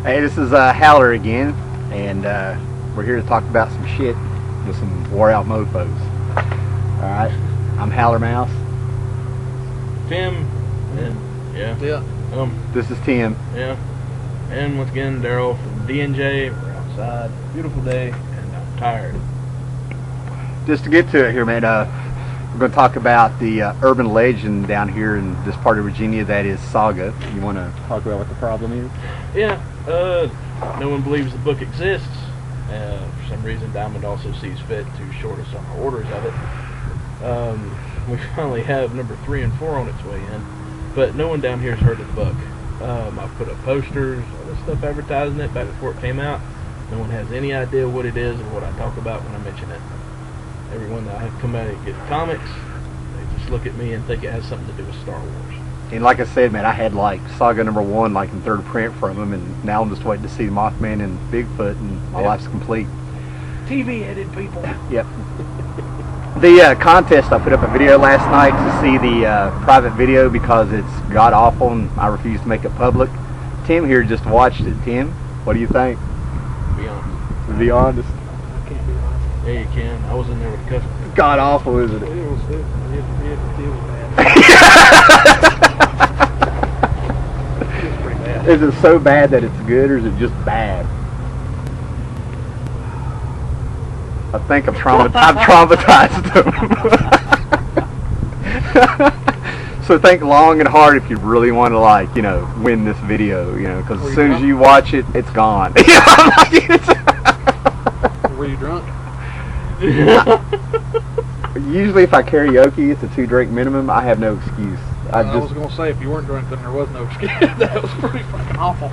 Hey, this is Howler again, and we're here to talk about some shit with some wore out mofos. Alright, I'm Howler Mouse. Tim, and Yeah. This is Tim. yeah, and once again Daryl from D&J. We're outside, beautiful day, and I'm tired. Just to get to it here, man, we're going to talk about the urban legend down here in this part of Virginia that is Saga. You want to talk about what the problem is? Yeah, no one believes the book exists. For some reason, Diamond also sees fit to short us on our orders of it. We finally have number 3 and 4 on its way in, but no one down here has heard of the book. I've put up posters, all this stuff advertising it back before it came out. No one has any idea what it is or what I talk about when I mention it. Everyone that I have come out and get comics, they just look at me and think it has something to do with Star Wars. And like I said, man, I had like Saga number 1 like in 3rd print from him, and now I'm just waiting to see Mothman and Bigfoot, and my life's complete. TV-headed people. Yep. The contest, I put up a video last night to see the private video because it's god awful and I refuse to make it public. Tim here just watched it. Tim, what do you think? Be honest. To be honest, I can't be honest. Yeah, you can. I was in there with the customer. god awful, isn't it? It was deal with that. It was pretty bad. Is it so bad that it's good, or is it just bad? I think I've traumatized them. So think long and hard if you really want to, like, you know, win this video, you know, because as soon as you watch it, it's gone. Were you drunk? Usually if I karaoke, it's a 2-drink minimum. I have no excuse. I was going to say, if you weren't drunk, then there was no excuse. That was pretty fucking awful.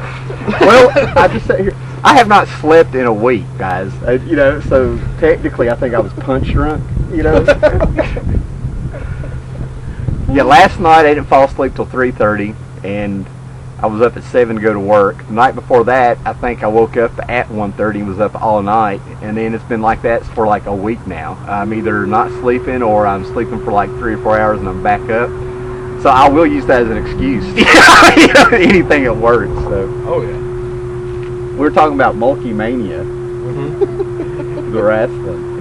Well, I just sit here. I have not slept in a week, guys. You know, so technically, I think I was punch drunk. You know. Yeah, last night I didn't fall asleep till 3:30, and I was up at 7 to go to work. The night before that, I think I woke up at 1:30 and was up all night, and then it's been like that for like a week now. I'm either not sleeping or I'm sleeping for like 3 or 4 hours and I'm back up. So I will use that as an excuse. Anything that works. So. Oh, yeah. We were talking about Mulkymania, Mm-hmm. the wrestling.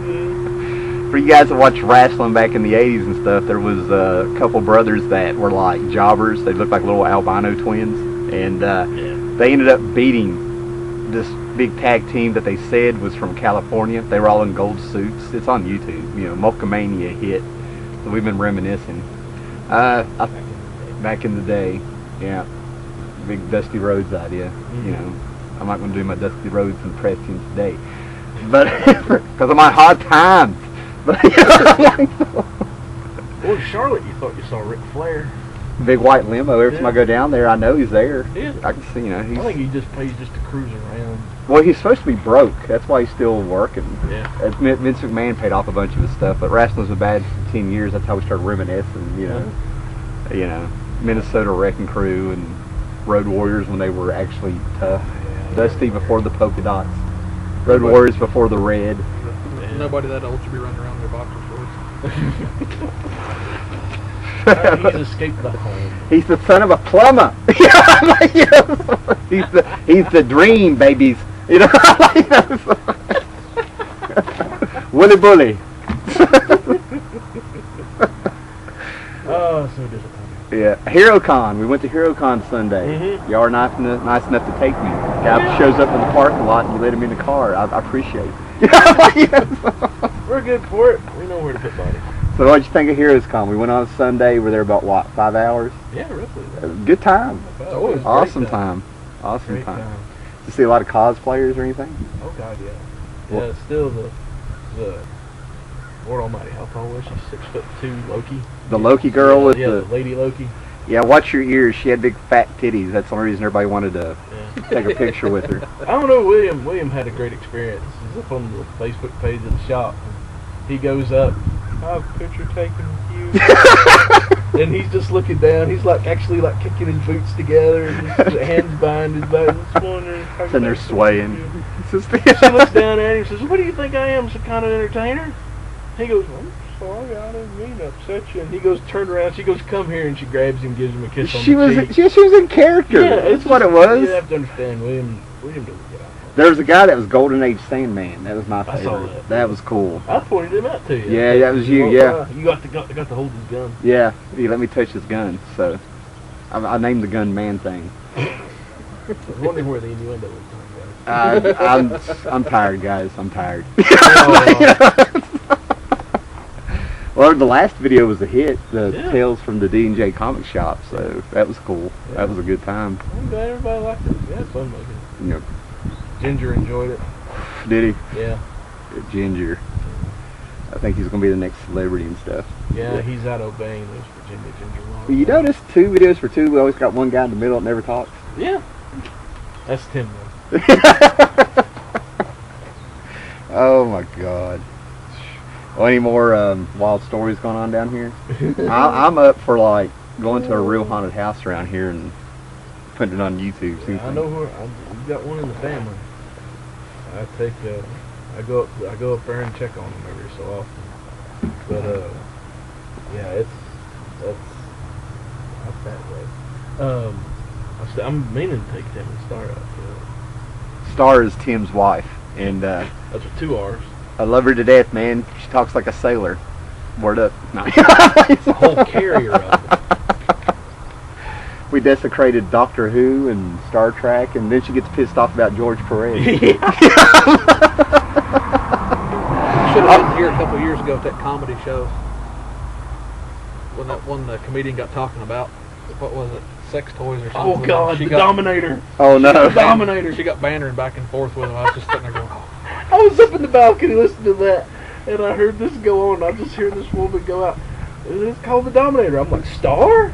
For you guys that watched wrestling back in the 80s and stuff, there was a couple brothers that were like jobbers. They looked like little albino twins. And they ended up beating this big tag team that they said was from California. They were all in gold suits. It's on YouTube. You know, Mulkymania hit. So we've been reminiscing. Back in the day, yeah. Big Dusty Rhodes idea, you know. I'm not going to do my Dusty Rhodes impression today, but because I'm on hard times. But Well, Charlotte, you thought you saw Ric Flair. big white limo. Every time I go down there, I know he's there. Yeah. I can see, you know. I think he just pays just to cruise around. Well, he's supposed to be broke. That's why he's still working. Yeah. Vince McMahon paid off a bunch of his stuff, but wrestling's been bad for 10 years. That's how we started reminiscing. You know, Minnesota Wrecking Crew and Road Warriors when they were actually tough. Dusty before the polka dots. Road Warriors before the red. Nobody that old should be running around their boxer shorts. He's escaped the home. He's the son of a plumber. He's the dream, babies. You know, Willy Bully. Oh, so disappointing. Yeah, HeroCon. We went to HeroCon Sunday. Y'all are nice enough to take me. Guy shows up in the parking lot and you let him in the car. I appreciate it. We're good for it. We know where to put bodies. So what'd you think of HeroCon? We went on Sunday. We're there about, what, 5 hours? Yeah, roughly. Good time. Always Awesome time. Awesome Great time. time. Did you see a lot of cosplayers or anything? Oh, God, yeah. What? Yeah, still the Lord Almighty, how tall was she? 6'2", Loki. The Loki girl with the the... Lady Loki. Yeah, watch your ears. She had big fat titties. That's the only reason everybody wanted to take a picture with her. I don't know, William had a great experience. He's up on the Facebook page of the shop. He goes up, I have a picture taken with you. And he's just looking down. He's like actually like kicking his boots together and his hands behind his back. Just wondering. Sitting there swaying. She looks down at him and says, "What do you think I am, some kind of entertainer?" He goes, "I'm sorry, I didn't mean to upset you." And he goes, turn around. She goes, "Come here," and she grabs him, gives him a kiss on the cheek. She was in character. Yeah, that's what it was. You have to understand, We didn't really get out. There was a guy that was Golden Age Sandman. That was my I favorite. saw that. That was cool. I pointed him out to you. Yeah, that was you, yeah. You got to hold his gun. Yeah, he let me touch his gun, so I named the gun Man Thing. I was wondering where the innuendo was coming from. I'm tired, guys. I'm tired. Oh, Well, the last video was a hit, the Yeah. Tales from the D&J Comic Shop, so that was cool. Yeah. That was a good time. I'm glad everybody liked it. We had fun making it. You know, Ginger enjoyed it. did Yeah. he? Ginger. I think he's going to be the next celebrity and stuff. Yeah, he's out obeying those Virginia Ginger laws. You notice 2 videos for 2, we always got one guy in the middle that never talks. Yeah. That's Tim, though. Oh my God. Well, any more wild stories going on down here? I'm up for like going to a real haunted house around here and putting it on YouTube. see Yeah, I know where we got one in the family. I go up there and check on them every so often. But yeah, that's that way. I'm meaning to take Tim and Star out to Star is Tim's wife, and that's with 2 R's. I love her to death, man. She talks like a sailor. Word up. No. A whole carrier of it. We desecrated Doctor Who and Star Trek, and then she gets pissed off about George Perez. Should have been here a couple of years ago at that comedy show when that one comedian got talking about, what was it, sex toys or something. Oh God, the Dominator. Oh no. Dominator. She got bantering back and forth with him. I was just sitting there going, oh. I was up in the balcony listening to that, and I heard this go on. I just hear this woman go out. It's called the Dominator. I'm like, Star?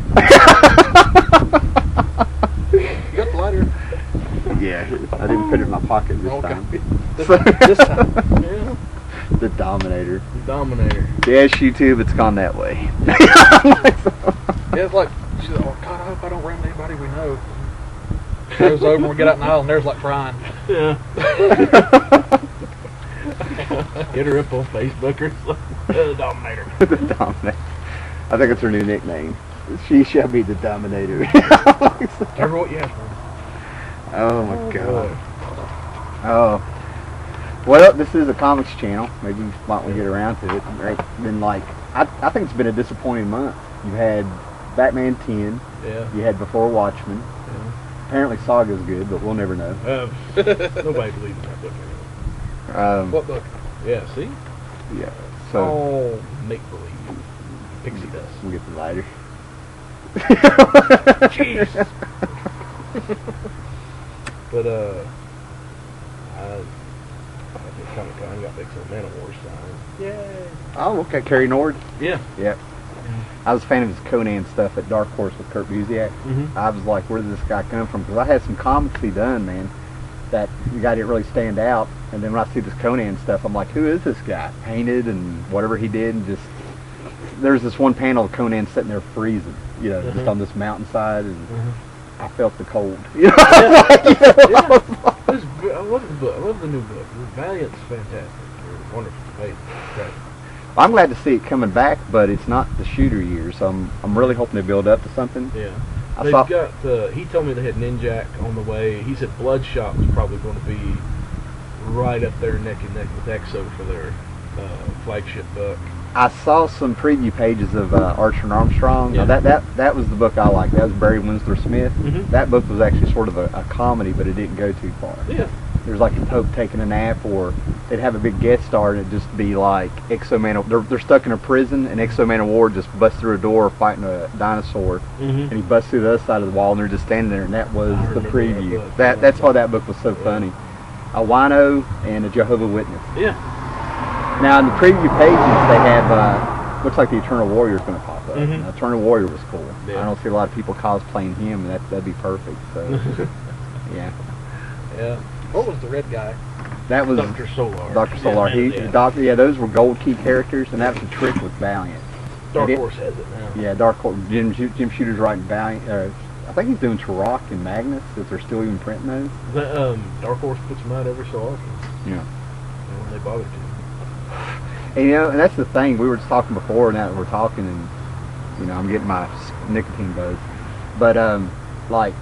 You got the lighter? Yeah, I didn't put it in my pocket this Okay. time. This time. Yeah. The Dominator. The Dominator. Yes, YouTube, it's gone that way. Yeah, it's like, she's like, oh God, I hope I don't run into anybody we know. Goes over and we get out in the aisle and there's like Brian. Yeah. Get her up on Facebook or something. The Dominator. The Dominator. I think it's her new nickname. She shall be the Dominator. Ever what you asked for? Oh my God. Oh. Well, this is a comics channel. Maybe might we get around to it. Right? Been like, I think it's been a disappointing month. You had Batman 10. Yeah. You had Before Watchmen. Yeah. Apparently Saga's good, but we'll never know. Nobody believes in that book anymore. What book? Yeah, see? Yeah. So Oh, make-believe. Pixie dust. we'll get the lighter. Jeez. But, I think Comic-Con got Big Man of War signed. Yay. Oh, okay. Kerry Nord. Yeah. Yep. I was a fan of his Conan stuff at Dark Horse with Kurt Busiek. Mm-hmm. I was like, where did this guy come from? Because I had some comics he done, man, that the guy didn't really stand out. And then when I see this Conan stuff, I'm like, who is this guy? Painted and whatever he did, and just there's this one panel of Conan sitting there freezing, you know, just on this mountainside, and I felt the cold. You know? I love the book. I love the new book. Valiant's fantastic. They're wonderful. Amazing. Great. I'm glad to see it coming back, but it's not the shooter year, so I'm really hoping they build up to something. Yeah. I They've saw- got, he told me they had Ninjak on the way. He said Bloodshot was probably going to be right up there neck and neck with Exo for their flagship book. I saw some preview pages of Archer and Armstrong. Yeah. Now that was the book I liked. That was Barry Windsor Smith. Mhm. That book was actually sort of a comedy, but it didn't go too far. Yeah. There's like a Pope taking a nap, or they'd have a big guest star, and it'd just be like Exo Man. They're stuck in a prison, and Exo Man of War just busts through a door fighting a dinosaur, Mm-hmm. and he busts through the other side of the wall, and they're just standing there, and that was I the remember preview. that book. That's why that book was so funny. A wino and a Jehovah Witness. Yeah. Now in the preview pages they have looks like the Eternal Warrior is going to pop up. Mhm. Now, Eternal Warrior was cool. Yeah. I don't see a lot of people cosplaying him, and that'd be perfect. So yeah, Yeah. What was the red guy? that was Dr. Solar. Dr. Solar. Yeah. Those were gold key characters, and that was the trick with Valiant. Dark It- Horse has it now. Yeah, Dark Horse. Jim Shooter's writing Valiant. I think he's doing Turok and Magnus, if they're still even printing those. The, Dark Horse puts them out every so often. Yeah. When they bother to. And, you know, and that's the thing. We were just talking before, and now we're talking, and you know, I'm getting my nicotine buzz. But like,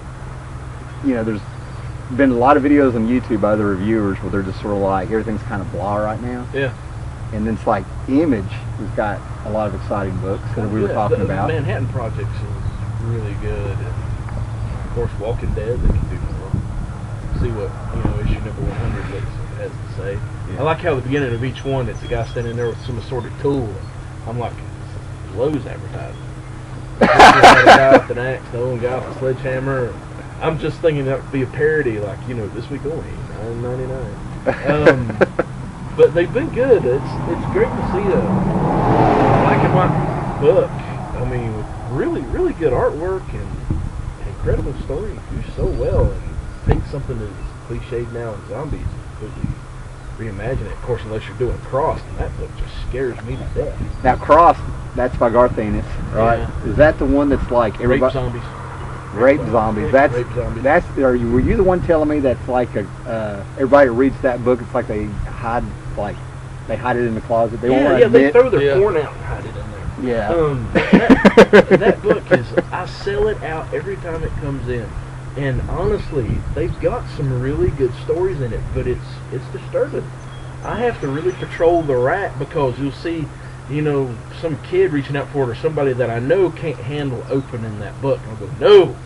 you know, there's been a lot of videos on YouTube by other reviewers where they're just sort of like everything's kind of blah right now. Yeah. And then it's like Image has got a lot of exciting books that we were talking the about. Manhattan Project is really good. And of course, Walking Dead, they can do more. See what, issue number 100 has to say. Yeah. I like how the beginning of each one, it's a guy standing there with some assorted tool. I'm like, Lowe's advertising. A guy with an axe, the one guy with a sledgehammer. I'm just thinking that would be a parody, like, this week only, $9.99. But they've been good. It's great to see a black and white book. I mean, with really, really good artwork and an incredible story. Do so well and take something that's cliched now in zombies and completely reimagine it. Of course, unless you're doing Crossed, and that book just scares me to death. Now, Crossed, that's by Garth Ennis, right? Yeah. Is that the one that's like everybody? Rape zombies. Rape zombies. That's Rape zombies. that's. Were you the one telling me that's like a? Everybody who reads that book, it's like they hide it in the closet. They won't They admit. throw their porn out and hide it in there. Yeah. That book is, I sell it out every time it comes in. And honestly, they've got some really good stories in it, but it's disturbing. I have to really patrol the rack because you'll see, some kid reaching out for it or somebody that I know can't handle opening that book. And I'll go,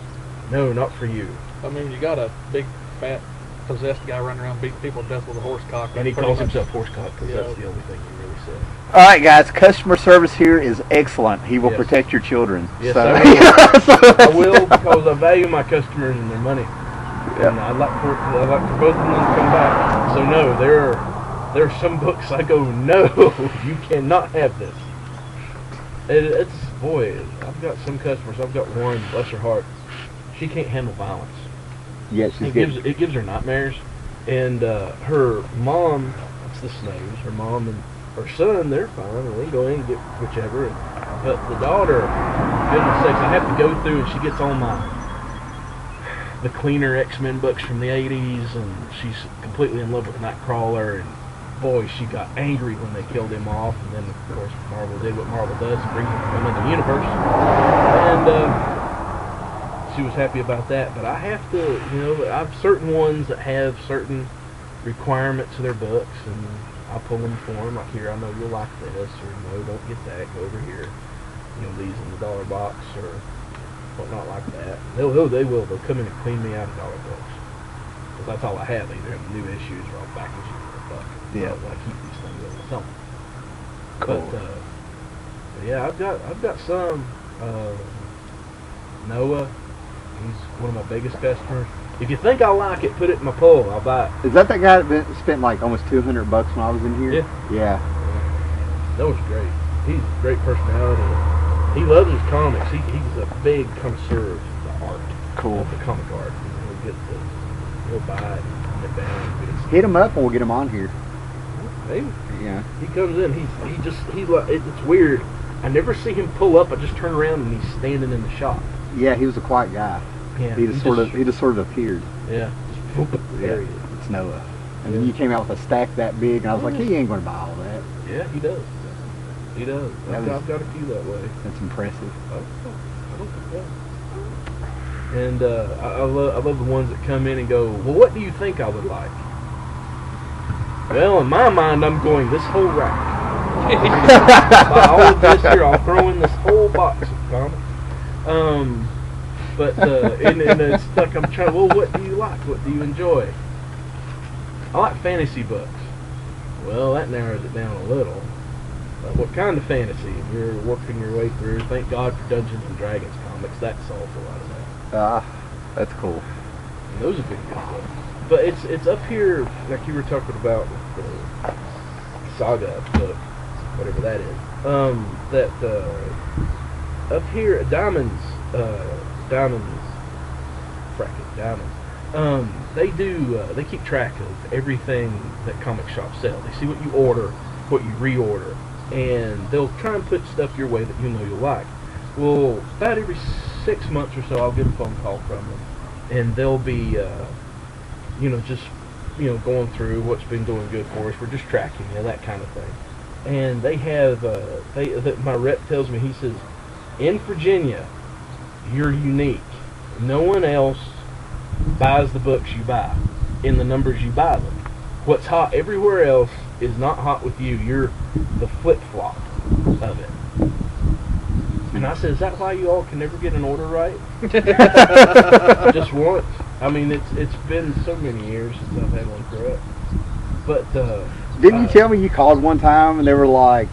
no, not for you. I mean, you got a big, fat, possessed guy running around beating people to death with a horse cock. And he Pretty calls much- himself Horsecock because Yeah. that's the only thing he really said. All right, guys. Customer service here is excellent. He will Yes. protect your children. Yes, so. I will because I value my customers and their money. Yeah. And I'd like for both of them to come back. So no, there are some books I go, no, you cannot have this. I've got some customers. I've got one, bless her heart. She can't handle violence. Yeah, she's good. It gives her nightmares. And her mom, it's the Snows, her mom and her son, they're fine, and we go in and get whichever. But the daughter, goodness sakes, I have to go through, and she gets all the cleaner X-Men books from the 80s, and she's completely in love with Nightcrawler, and boy, she got angry when they killed him off, and then, of course, Marvel did what Marvel does and brings him from another universe. And she was happy about that, but I have to, I have certain ones that have certain requirements to their books, and I pull them for them, like, here, I know you'll like this, or no, don't get that, go over here. These in the dollar box, or whatnot like that. They will. They'll come in and clean me out of dollar books. Because that's all I have. Either have new issues or I'll package it in a bucket. Yeah. I keep these things over the summer. Cool. But yeah, I've got some. Noah, he's one of my biggest customers. If you think I like it, put it in my pull. I'll buy it. Is that guy that spent like almost $200 when I was in here? Yeah. Yeah. That was great. He's a great personality. He loves his comics. He's a big connoisseur of the art. Cool. Of the comic art. He'll buy it and come it down. And get his, Hit him up and we'll get him on here. maybe. Yeah. He comes in. He's like, it's weird. I never see him pull up. I just turn around and he's standing in the shop. Yeah, he was a quiet guy. Yeah. He just sort of appeared. Yeah. Just boop, there he is. It's Noah. And then you came out with a stack that big, and I was like, he ain't going to buy all that. Yeah, he does. He does. I've got a few that way. That's impressive. I don't think that. And I love the ones that come in and go, well, what do you think I would like? Well, in my mind, I'm going this whole rack. Buy all of this here. I'll throw in this whole box of comics. But and it's like I'm trying. Well, what do you like? What do you enjoy? I like fantasy books. Well, that narrows it down a little. What kind of fantasy? You're working your way through. Thank God for Dungeons and Dragons comics. That solves a lot of that. That's cool. And those have been good books. But it's up here, like you were talking about with the Saga book, whatever that is. Up here at Diamonds, they keep track of everything that comic shops sell. They see what you order, what you reorder, and they'll try and put stuff your way that you know you'll like. Well, about every 6 months or so, I'll get a phone call from them, and they'll be, going through what's been doing good for us. We're just tracking, that kind of thing. And they have, my rep tells me, he says, in Virginia, you're unique. No one else buys the books you buy in the numbers you buy them. What's hot everywhere else is not hot with you. You're the flip-flop of it. And I said, is that why you all can never get an order right? Just once. I mean, it's been so many years since I've had one correct. But Didn't you tell me you called one time and they were like,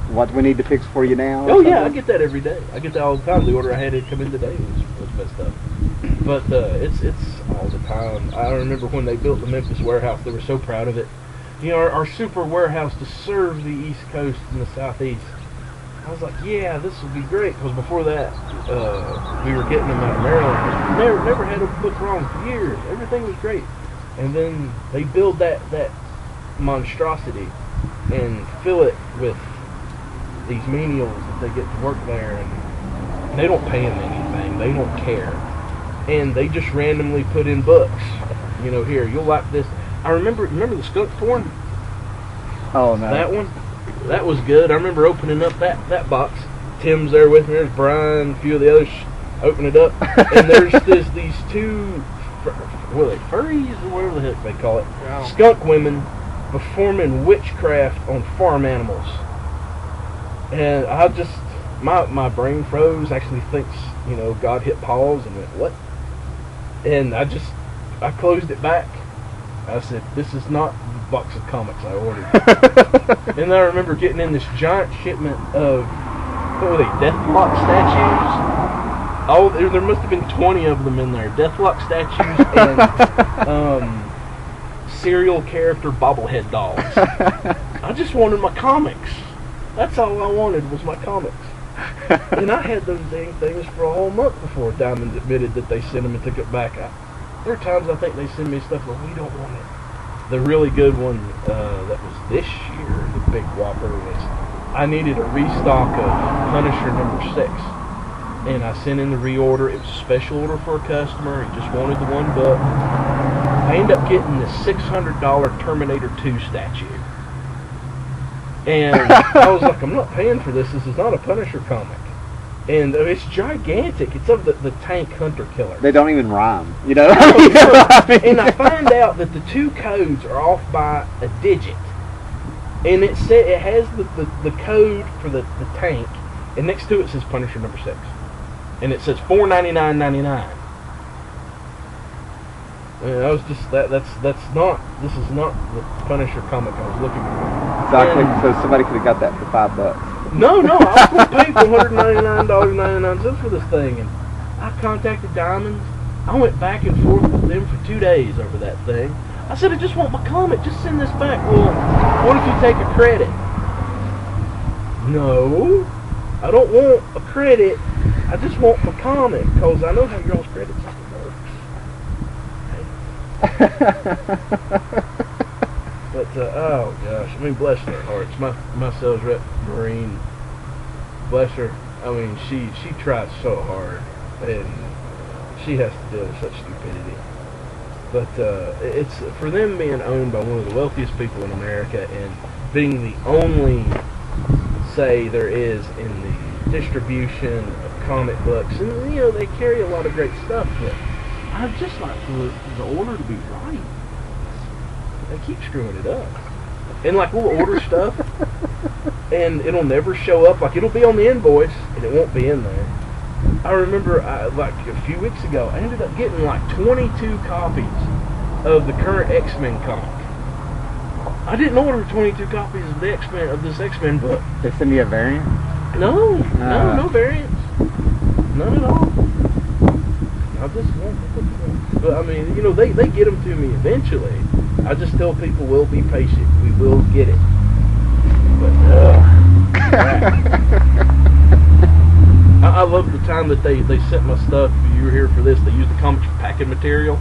"What do we need to fix for you now?" or oh yeah, I something? get that every day. I get that all the time. The order I had to come in today was messed up. But it's all the time. I remember when they built the Memphis warehouse, they were so proud of it. You know, our super warehouse to serve the East Coast and the Southeast. I was like, yeah, this will be great. Because before that, we were getting them out of Maryland. Never had a book wrong for years. Everything was great. And then they build that monstrosity and fill it with these menials that they get to work there, and they don't pay them anything. They don't care. And they just randomly put in books. You know, here, you'll like this. I remember the skunk porn? Oh no. That one? That was good. I remember opening up that box. Tim's there with me. There's Brian, a few of the others. Open it up, and there's these two, what are they, furries or whatever the heck they call it, Yeah. skunk women performing witchcraft on farm animals. And I just, my brain froze. Actually thinks, you know, God hit pause and went, what? And I closed it back. I said, this is not the box of comics I ordered. And I remember getting in this giant shipment of, what were they, Deathlock statues? Oh, there must have been 20 of them in there. Deathlock statues and serial character bobblehead dolls. I just wanted my comics. That's all I wanted was my comics. And I had those dang things for a whole month before Diamond admitted that they sent them and took it back. There are times I think they send me stuff, but we don't want it. The really good one that was this year, the big whopper, was I needed a restock of Punisher #6. And I sent in the reorder. It was a special order for a customer. He just wanted the one book. I ended up getting this $600 Terminator 2 statue. And I was like, I'm not paying for this. This is not a Punisher comic. And it's gigantic. It's of the Tank Hunter Killer. They don't even rhyme, you know. And I find out that the two codes are off by a digit. And it has the code for the tank, and next to it says Punisher #6. And it says $499.99. And I was just this is not the Punisher comic I was looking for. So somebody could have got that for $5. No, I was going to pay $499.99 for this thing, and I contacted Diamond. I went back and forth with them for 2 days over that thing. I said, I just want my comic. Just send this back. Well, what if you take a credit? No, I don't want a credit. I just want my comic, because I know how y'all's credit system works. But, oh gosh, I mean, bless their hearts. My sales rep, Maureen, bless her. I mean, she tries so hard, and she has to deal with such stupidity. But it's for them being owned by one of the wealthiest people in America and being the only say there is in the distribution of comic books, and you know they carry a lot of great stuff, but I'd just like for the order to be right. They keep screwing it up. And like we'll order stuff and it'll never show up. Like it'll be on the invoice and it won't be in there. I remember like a few weeks ago I ended up getting like 22 copies of the current X-Men comic. I didn't order 22 copies of the X-Men of this X-Men book. They send you a variant? No variants. None at all. I just want the book. But I mean, you know, they get them to me eventually. I just tell people we'll be patient. We will get it. But I love the time that they sent my stuff. If you were here for this, they used the comics for packing material.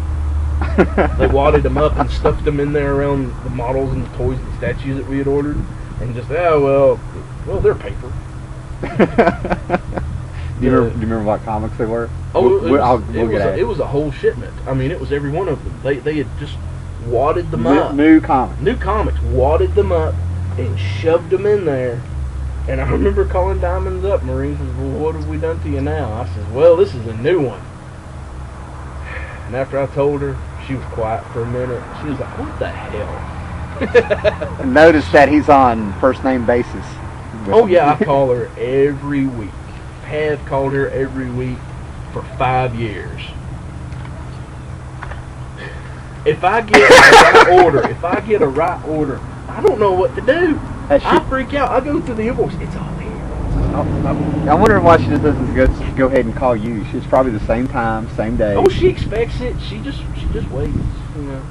They wadded them up and stuffed them in there around the models and the toys and statues that we had ordered, and just well they're paper. Do you remember what comics they were? Oh, it it was a whole shipment. I mean, it was every one of them. They had just wadded them up. New comics. New comics. Wadded them up and shoved them in there. And I remember calling Diamonds up. Maureen says, well, what have we done to you now? I said, well, this is a new one. And after I told her, she was quiet for a minute. She was like, "What the hell?" And notice that he's on first name basis. Oh yeah, I call her every week. Have called her every week for 5 years. If I get a right order, I don't know what to do. Has she- I freak out. I go through the invoice. It's all here. I wonder why she just doesn't go ahead and call you. She's probably the same time, same day. Oh, she expects it. She just waits. You know.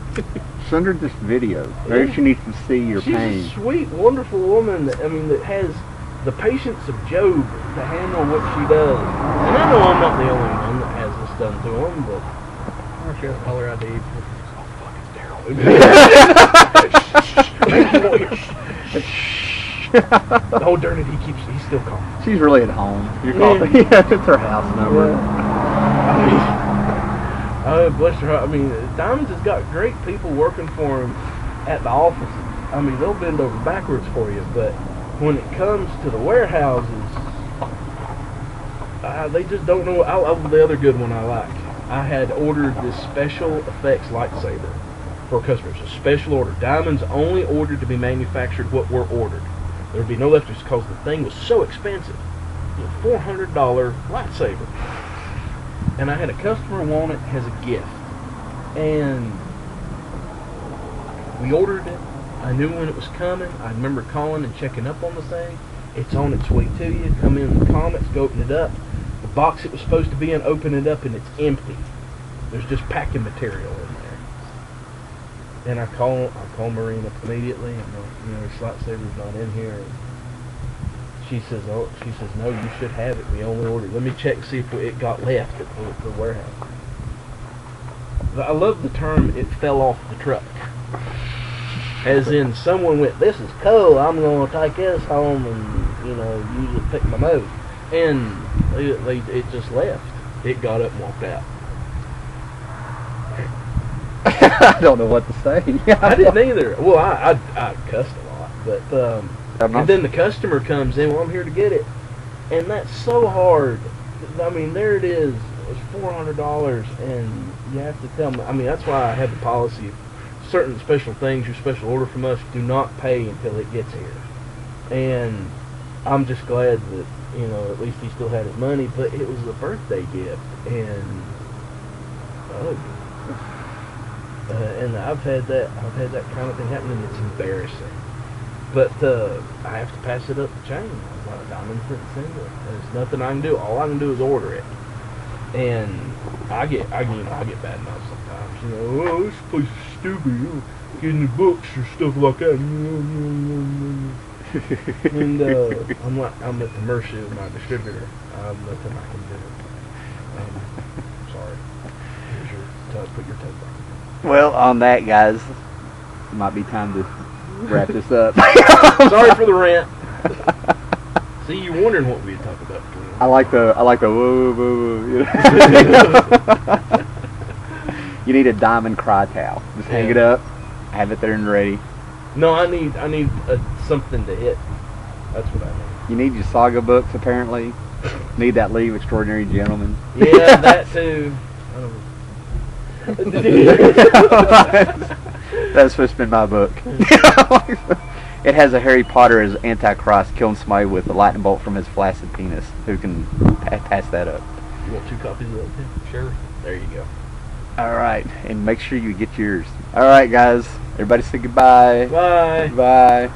Send her this video. Maybe Yeah. she needs to see your She's pain. a sweet, wonderful woman that has the patience of Job to handle what she does. And I know I'm not the only one that has this done to him, but I wonder if she has caller ID. the whole darn it, he's still calling. She's really at home. You're Yeah. calling. Yeah, it's her house number. Oh, bless her heart. I mean, Diamonds has got great people working for him at the office. I mean, they'll bend over backwards for you, but when it comes to the warehouses, they just don't know. The other good one I like, I had ordered this special effects lightsaber for customers. A special order. Diamonds only ordered to be manufactured what were ordered. There would be no leftovers because the thing was so expensive. It was a $400 lightsaber. And I had a customer want it as a gift. And we ordered it. I knew when it was coming. I remember calling and checking up on the thing. It's on its way to you. Come in the comments, go open it up. The box it was supposed to be in, open it up, and it's empty. There's just packing material in there. And I call Marine up immediately, and this lightsaber's not in here. And she says, no, you should have it. We only ordered. Let me check and see if it got left at the warehouse. But I love the term, it fell off the truck. As in, someone went, this is cool, I'm going to take this home and, use it to pick my nose. And it just left. It got up and walked out. I don't know what to say. I didn't either. Well, I cussed a lot. But, and then the customer comes in, well, I'm here to get it. And that's so hard. I mean, there it is. It's $400, and you have to tell me. I mean, that's why I have the policy. Certain special things you special order from us, do not pay until it gets here. And I'm just glad that at least he still had his money. But it was a birthday gift, and and I've had that kind of thing happen, and it's embarrassing. But I have to pass it up the chain. Diamonds didn't send it. There's nothing I can do. All I can do is order it. And I get bad mouth sometimes. Oh, this place is stupid. Getting the books or stuff like that. And I'm at the mercy of my distributor. Nothing I can do. Sorry. Here's your tub. Put your tub back. Well, on that, guys, it might be time to wrap this up. Sorry for the rant. See, you're wondering what we'd talk about. I like the woo woo woo. You need a diamond cry towel. Just hang it up, have it there and ready. No, I need something to hit. That's what I need. You need your saga books apparently. Need that Leave Extraordinary Gentlemen. Yeah, that too. That's supposed to be my book. It has a Harry Potter as Antichrist killing somebody with a lightning bolt from his flaccid penis. Who can pass that up? You want 2 copies of that too? Sure. There you go. All right, and make sure you get yours. All right, guys. Everybody say goodbye. Bye. Bye.